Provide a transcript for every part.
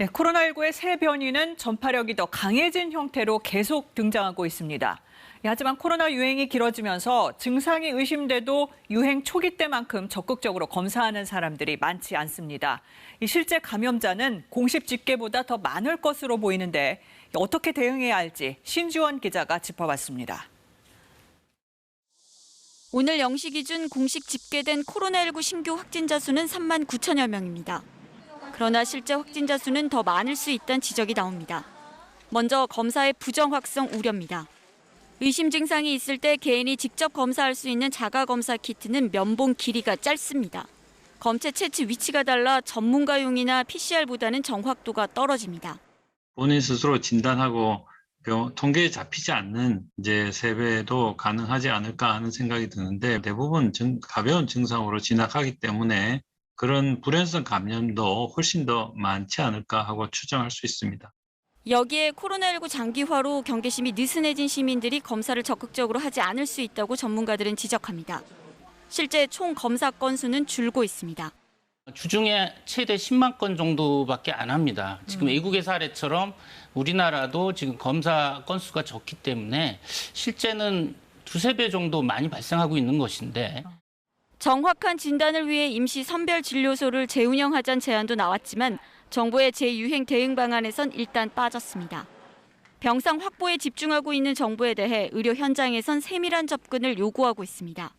네, 코로나19의 새 변이는 전파력이 더 강해진 형태로 계속 등장하고 있습니다. 하지만 코로나 유행이 길어지면서 증상이 의심돼도 유행 초기 때만큼 적극적으로 검사하는 사람들이 많지 않습니다. 실제 감염자는 공식 집계보다 더 많을 것으로 보이는데 어떻게 대응해야 할지 신지원 기자가 짚어봤습니다. 오늘 0시 기준 공식 집계된 코로나19 신규 확진자 수는 3만 9천여 명입니다. 그러나 실제 확진자 수는 더 많을 수 있다는 지적이 나옵니다. 먼저 검사의 부정 확성 우려입니다. 의심 증상이 있을 때 개인이 직접 검사할 수 있는 자가검사 키트는 면봉 길이가 짧습니다. 검체 채취 위치가 달라 전문가용이나 PCR보다는 정확도가 떨어집니다. 본인 스스로 진단하고 통계에 잡히지 않는 세배도 가능하지 않을까 하는 생각이 드는데 대부분 가벼운 증상으로 진행하기 때문에 그런 불연성 감염도 훨씬 더 많지 않을까 하고 추정할 수 있습니다. 여기에 코로나19 장기화로 경계심이 느슨해진 시민들이 검사를 적극적으로 하지 않을 수 있다고 전문가들은 지적합니다. 실제 총 검사 건수는 줄고 있습니다. 주중에 최대 10만 건 정도밖에 안 합니다. 지금 외국의 사례처럼 우리나라도 지금 검사 건수가 적기 때문에 실제는 두세 배 정도 많이 발생하고 있는 것인데. 정확한 진단을 위해 임시 선별진료소를 재운영하자는 제안도 나왔지만 정부의 재유행 대응 방안에선 일단 빠졌습니다. 병상 확보에 집중하고 있는 정부에 대해 의료 현장에선 세밀한 접근을 요구하고 있습니다.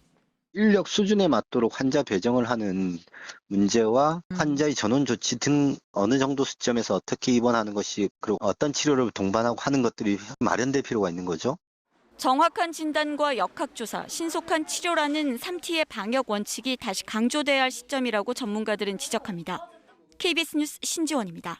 인력 수준에 맞도록 환자 배정을 하는 문제와 환자의 전원 조치 등 어느 정도 시점에서 어떻게 입원하는 것이 그리고 어떤 치료를 동반하고 하는 것들이 마련될 필요가 있는 거죠. 정확한 진단과 역학조사, 신속한 치료라는 3T의 방역 원칙이 다시 강조돼야 할 시점이라고 전문가들은 지적합니다. KBS 뉴스 신지원입니다.